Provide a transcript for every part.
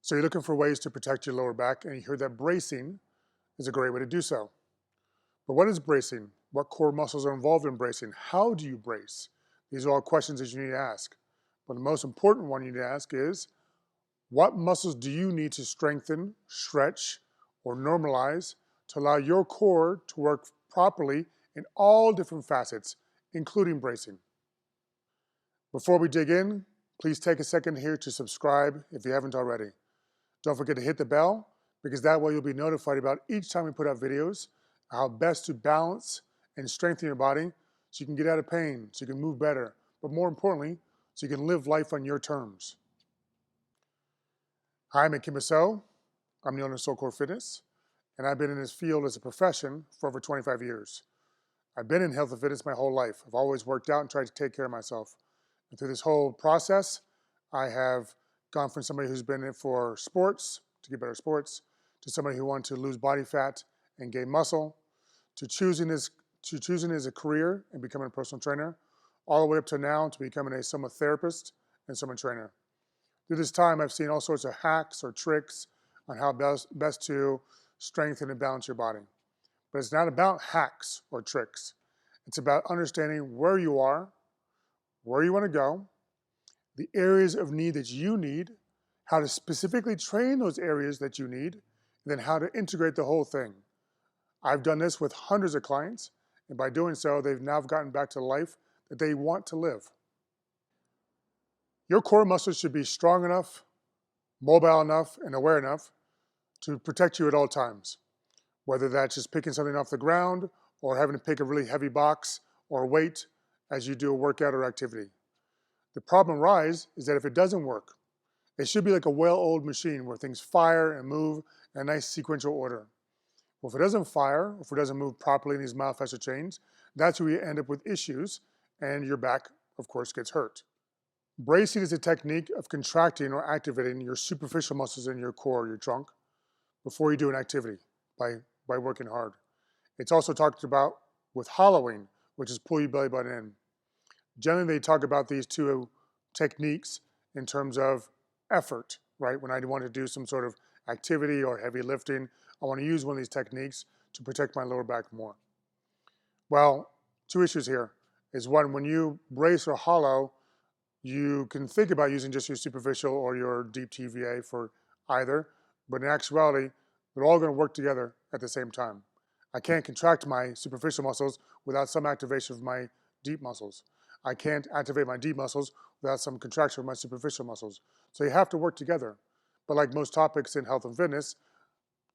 So you're looking for ways to protect your lower back, and you heard that bracing is a great way to do so. But what is bracing? What core muscles are involved in bracing? How do you brace? These are all questions that you need to ask. But the most important one you need to ask is, what muscles do you need to strengthen, stretch, or normalize to allow your core to work properly in all different facets, including bracing? Before we dig in, please take a second here to subscribe if you haven't already. Don't forget to hit the bell, because that way you'll be notified about each time we put out videos, how best to balance and strengthen your body so you can get out of pain, so you can move better, but more importantly, so you can live life on your terms. Hi, I'm Kim So. I'm the owner of SolCore Fitness, and I've been in this field as a profession for over 25 years. I've been in health and fitness my whole life. I've always worked out and tried to take care of myself. And through this whole process, I have gone from somebody who's been in it for sports, to get better sports, to somebody who wants to lose body fat and gain muscle, to choosing as a career and becoming a personal trainer, all the way up to now to becoming a Soma therapist and Soma trainer. Through this time, I've seen all sorts of hacks or tricks on how best to strengthen and balance your body. But it's not about hacks or tricks. It's about understanding where you are, where you want to go, the areas of need that you need, how to specifically train those areas that you need, and then how to integrate the whole thing. I've done this with hundreds of clients, and by doing so, they've now gotten back to the life that they want to live. Your core muscles should be strong enough, mobile enough, and aware enough to protect you at all times, whether that's just picking something off the ground or having to pick a really heavy box or weight as you do a workout or activity. The problem arises is that if it doesn't work, it should be like a well-oiled machine where things fire and move in a nice sequential order. Well, if it doesn't fire, if it doesn't move properly in these myofascial chains, that's where you end up with issues, and your back, of course, gets hurt. Bracing is a technique of contracting or activating your superficial muscles in your core, your trunk, before you do an activity by working hard. It's also talked about with hollowing, which is pull your belly button in. Generally, they talk about these two techniques in terms of effort, right? When I want to do some sort of activity or heavy lifting, I want to use one of these techniques to protect my lower back more. Well, two issues here is one, when you brace or hollow, you can think about using just your superficial or your deep TVA for either, but in actuality, they're all going to work together at the same time. I can't contract my superficial muscles without some activation of my deep muscles. I can't activate my deep muscles without some contraction of my superficial muscles. So you have to work together. But like most topics in health and fitness,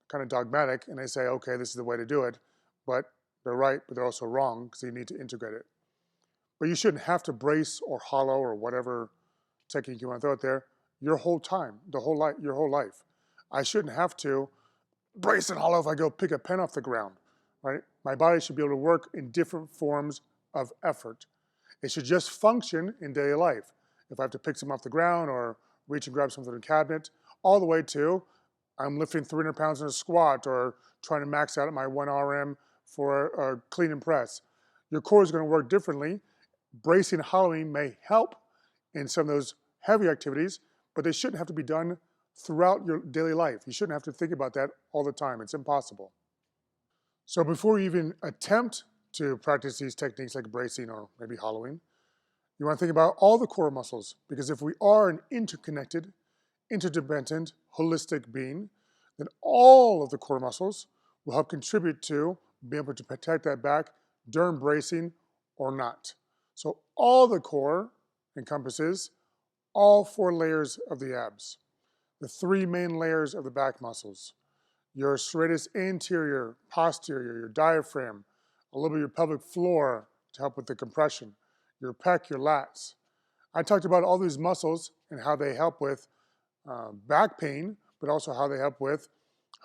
kind of dogmatic, and they say, okay, this is the way to do it, but they're right, but they're also wrong, because you need to integrate it. But you shouldn't have to brace or hollow or whatever technique you want to throw out there your whole time, your whole life. I shouldn't have to brace and hollow if I go pick a pen off the ground, right? My body should be able to work in different forms of effort. It should just function in daily life. If I have to pick something off the ground or reach and grab something in the cabinet, all the way to I'm lifting 300 pounds in a squat or trying to max out at my 1 RM for a clean and press. Your core is going to work differently. Bracing and hollowing may help in some of those heavy activities, but they shouldn't have to be done throughout your daily life. You shouldn't have to think about that all the time. It's impossible. So before you even attempt to practice these techniques like bracing or maybe hollowing, you want to think about all the core muscles, because if we are an interconnected, interdependent, holistic being, then all of the core muscles will help contribute to being able to protect that back during bracing or not. So all the core encompasses all 4 layers of the abs, the 3 main layers of the back muscles, your serratus anterior, posterior, your diaphragm, a little bit of your pelvic floor to help with the compression, your pec, your lats. I talked about all these muscles and how they help with back pain, but also how they help with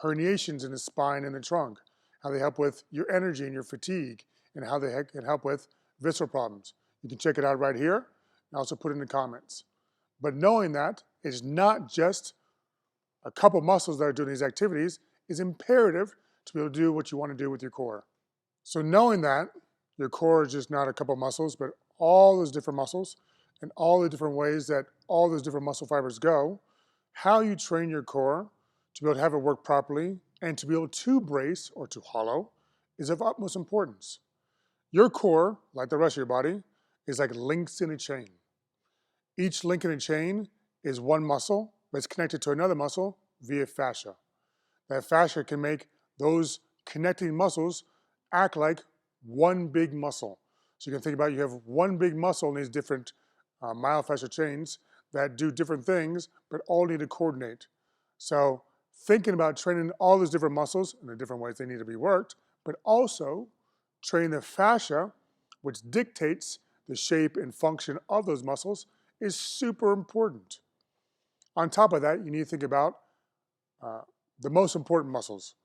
herniations in the spine and the trunk, how they help with your energy and your fatigue, and how they can help with visceral problems. You can check it out right here and also put it in the comments. But knowing that it's not just a couple muscles that are doing these activities is imperative to be able to do what you want to do with your core. So knowing that your core is just not a couple muscles, but all those different muscles and all the different ways that all those different muscle fibers go how you train your core to be able to have it work properly and to be able to brace or to hollow is of utmost importance. Your core, like the rest of your body, is like links in a chain. Each link in a chain is one muscle, but it's connected to another muscle via fascia. That fascia can make those connecting muscles act like one big muscle. So you can think about you have one big muscle in these different myofascial chains that do different things, but all need to coordinate. So thinking about training all those different muscles in the different ways they need to be worked, but also train the fascia, which dictates the shape and function of those muscles, is super important. On top of that, you need to think about the most important muscles.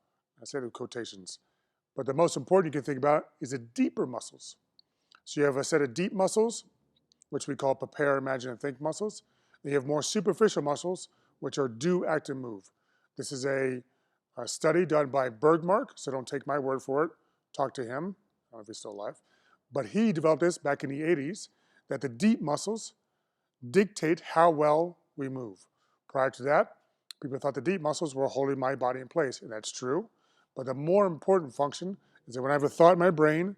I said in quotations. But the most important you can think about is the deeper muscles. So you have a set of deep muscles, which we call prepare, imagine, and think muscles. And you have more superficial muscles, which are do, act, and move. This is a study done by Bergmark, so don't take my word for it. Talk to him. I don't know if he's still alive. But he developed this back in the 80s, that the deep muscles dictate how well we move. Prior to that, people thought the deep muscles were holding my body in place, and that's true. But the more important function is that when I have a thought in my brain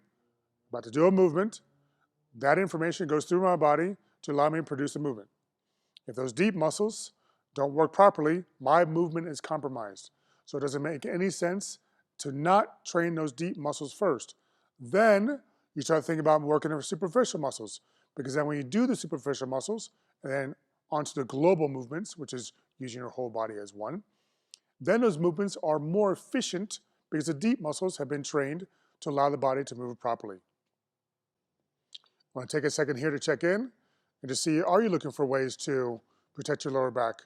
about to do a movement, that information goes through my body to allow me to produce a movement. If those deep muscles don't work properly, my movement is compromised. So it doesn't make any sense to not train those deep muscles first. Then you start thinking about working on superficial muscles, because then when you do the superficial muscles and then onto the global movements, which is using your whole body as one, then those movements are more efficient because the deep muscles have been trained to allow the body to move properly. I want to take a second here to check in and to see, are you looking for ways to protect your lower back?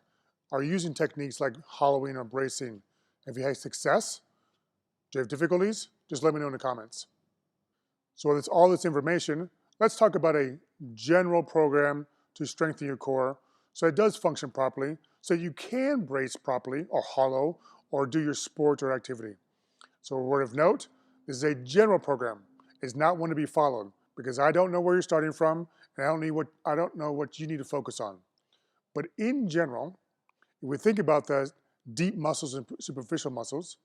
Are you using techniques like hollowing or bracing? Have you had success? Do you have difficulties? Just let me know in the comments. So with all this information, let's talk about a general program to strengthen your core so it does function properly, so you can brace properly or hollow or do your sport or activity. So a word of note, this is a general program. It's not one to be followed because I don't know where you're starting from and I don't know what you need to focus on. But in general, if we think about the deep muscles and superficial muscles,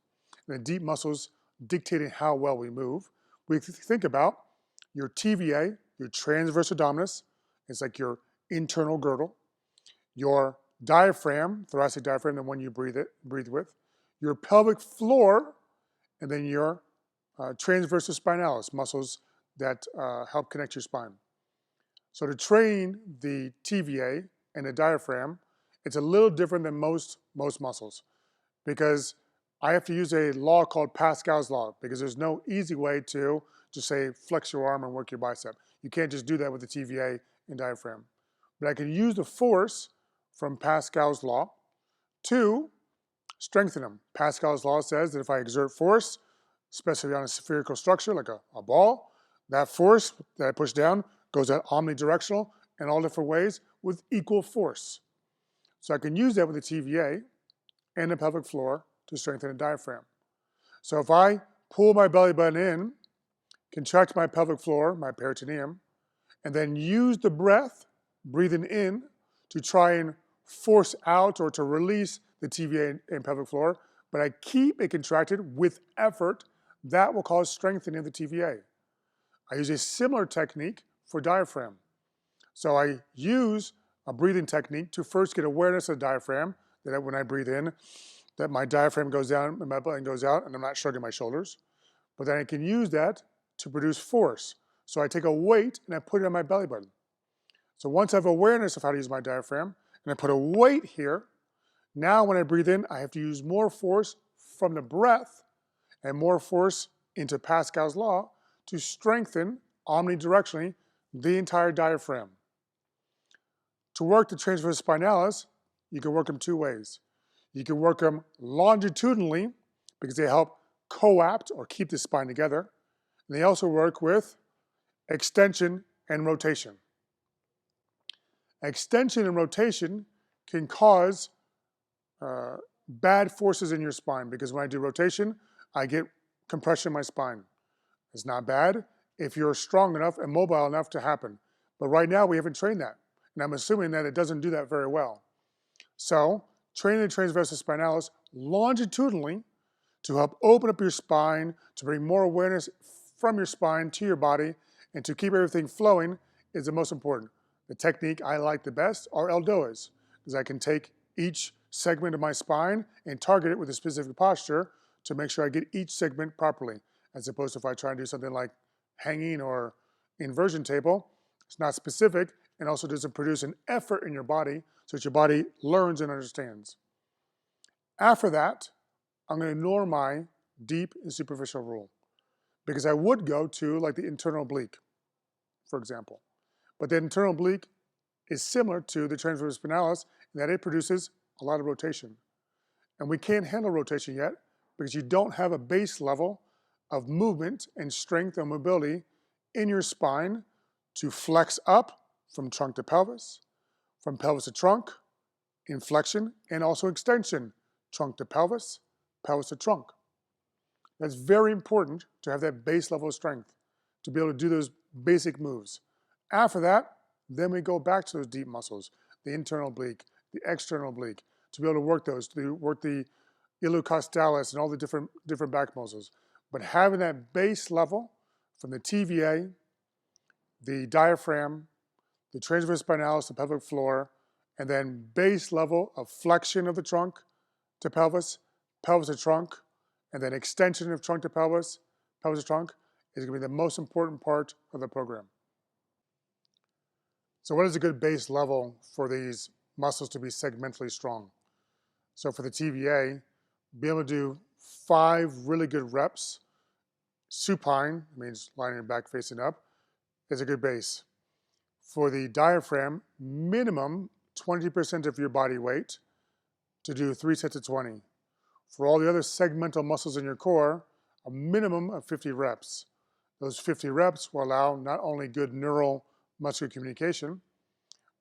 and the deep muscles dictating how well we move, we think about your TVA, your transverse abdominis, it's like your internal girdle, your diaphragm, thoracic diaphragm, the one you breathe with, your pelvic floor, and then your transverse spinalis, muscles that help connect your spine. So to train the TVA and the diaphragm, it's a little different than most muscles because I have to use a law called Pascal's law because there's no easy way to just say flex your arm and work your bicep. You can't just do that with the TVA and diaphragm. But I can use the force from Pascal's law to strengthen them. Pascal's law says that if I exert force, especially on a spherical structure like a ball, that force that I push down goes out omnidirectional in all different ways with equal force. So I can use that with the TVA and the pelvic floor to strengthen the diaphragm. So if I pull my belly button in, contract my pelvic floor, my peritoneum, and then use the breath, breathing in, to try and force out or to release the TVA and pelvic floor, but I keep it contracted with effort, that will cause strengthening of the TVA. I use a similar technique for diaphragm. So I use a breathing technique to first get awareness of the diaphragm, that when I breathe in, that my diaphragm goes down and my belly goes out and I'm not shrugging my shoulders. But then I can use that to produce force. So I take a weight and I put it on my belly button. So once I have awareness of how to use my diaphragm and I put a weight here, now when I breathe in, I have to use more force from the breath and more force into Pascal's law to strengthen omnidirectionally the entire diaphragm. To work the transverse spinalis, you can work them two ways. You can work them longitudinally because they help coapt or keep the spine together. And they also work with extension and rotation. Extension and rotation can cause bad forces in your spine because when I do rotation, I get compression in my spine. It's not bad if you're strong enough and mobile enough to happen. But right now we haven't trained that. And I'm assuming that it doesn't do that very well. So training the transversus spinalis longitudinally to help open up your spine, to bring more awareness from your spine to your body, and to keep everything flowing is the most important. The technique I like the best are eldoas, because I can take each segment of my spine and target it with a specific posture to make sure I get each segment properly, as opposed to if I try and do something like hanging or inversion table. It's not specific and also doesn't produce an effort in your body so that your body learns and understands. After that, I'm going to ignore my deep and superficial rule, because I would go to like the internal oblique, for example. But the internal oblique is similar to the transversus spinalis in that it produces a lot of rotation. And we can't handle rotation yet because you don't have a base level of movement and strength and mobility in your spine to flex up from trunk to pelvis, from pelvis to trunk, in flexion, and also extension, trunk to pelvis, pelvis to trunk. That's very important to have that base level of strength, to be able to do those basic moves. After that, then we go back to those deep muscles, the internal oblique, the external oblique, to be able to work those, to work the iliocostalis and all the different back muscles. But having that base level from the TVA, the diaphragm, the transversus spinalis, the pelvic floor, and then base level of flexion of the trunk to pelvis, pelvis to trunk, and then extension of trunk to pelvis, pelvis to trunk, is going to be the most important part of the program. So what is a good base level for these muscles to be segmentally strong? So for the TVA, be able to do 5 really good reps. Supine, means lying your back facing up, is a good base. For the diaphragm, minimum 20% of your body weight to do 3 sets of 20. For all the other segmental muscles in your core, a minimum of 50 reps. Those 50 reps will allow not only good neural muscular communication,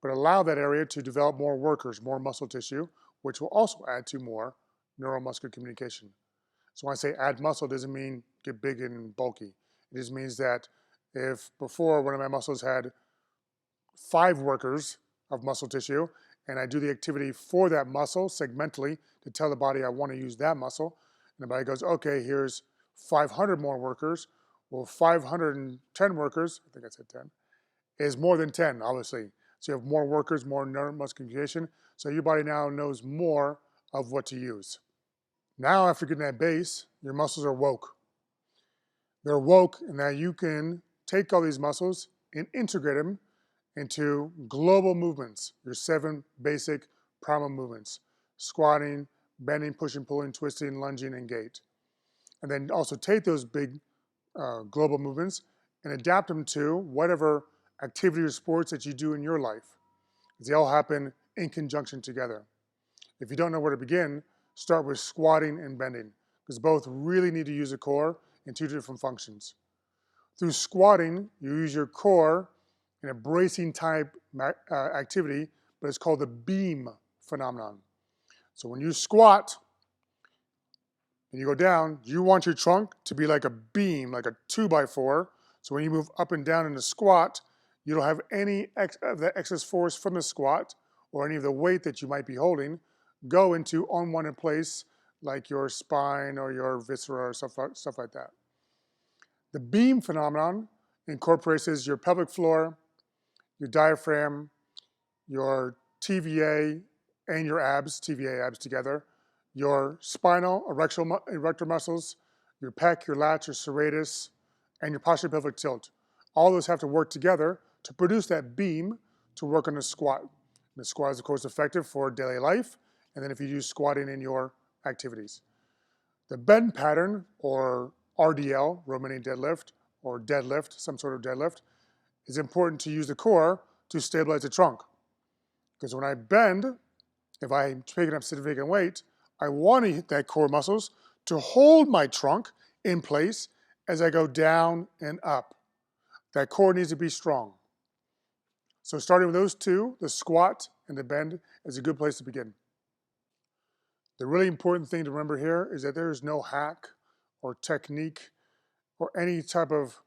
but allow that area to develop more workers, more muscle tissue, which will also add to more neuromuscular communication. So when I say add muscle, it doesn't mean get big and bulky. It just means that if before one of my muscles had 5 workers of muscle tissue, and I do the activity for that muscle segmentally to tell the body I want to use that muscle, and the body goes, okay, here's 500 more workers. Well, 510 workers, I think I said 10, is more than 10, obviously. So you have more workers, more neuromuscular communication, so your body now knows more of what to use. Now, after getting that base, your muscles are woke. They're woke, and now you can take all these muscles and integrate them into global movements, your 7 basic primal movements: squatting, bending, pushing, pulling, twisting, lunging, and gait. And then also take those big global movements and adapt them to whatever activity or sports that you do in your life. They all happen in conjunction together. If you don't know where to begin, start with squatting and bending, because both really need to use the core in 2 different functions. Through squatting, you use your core in a bracing type activity, but it's called the beam phenomenon. So when you squat and you go down, you want your trunk to be like a beam, like a 2x4. So when you move up and down in the squat, you don't have any of the excess force from the squat or any of the weight that you might be holding go into unwanted place like your spine or your viscera or stuff like that. The beam phenomenon incorporates your pelvic floor, your diaphragm, your TVA and your abs, TVA abs together, your spinal, erector muscles, your pec, your lat, your serratus, and your posterior pelvic tilt. All those have to work together to produce that beam to work on the squat. And the squat is, of course, effective for daily life, and then if you use squatting in your activities. The bend pattern, or RDL, Romanian deadlift, or deadlift, some sort of deadlift, is important to use the core to stabilize the trunk. Because when I bend, if I'm picking up significant weight, I want to hit that core muscles to hold my trunk in place as I go down and up. That core needs to be strong. So starting with those 2, the squat and the bend, is a good place to begin. The really important thing to remember here is that there is no hack or technique or any type of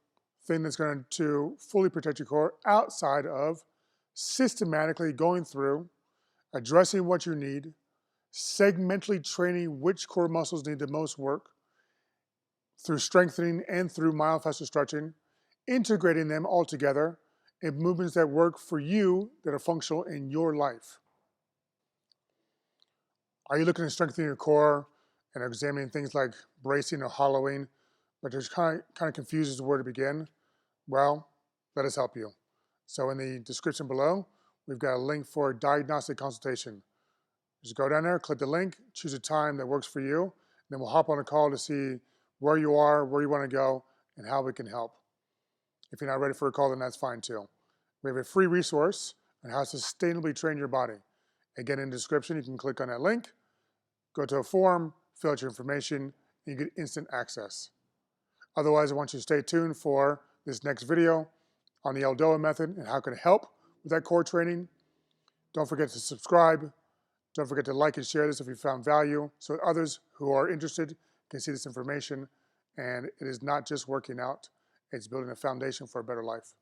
thing that's going to fully protect your core outside of systematically going through, addressing what you need, segmentally training which core muscles need the most work through strengthening and through myofascial stretching, integrating them all together in movements that work for you, that are functional in your life. Are you looking at strengthening your core and examining things like bracing or hollowing, but you're kind of confused as to where to begin? Well, let us help you. So in the description below, we've got a link for a diagnostic consultation. Just go down there, click the link, choose a time that works for you, and then we'll hop on a call to see where you are, where you want to go, and how we can help. If you're not ready for a call, then that's fine too. We have a free resource on how to sustainably train your body. Again, in the description, you can click on that link, go to a form, fill out your information, and you get instant access. Otherwise, I want you to stay tuned for this next video on the Eldoa method and how it can help with that core training. Don't forget to subscribe. Don't forget to like and share this if you found value, so others who are interested can see this information. And it is not just working out, it's building a foundation for a better life.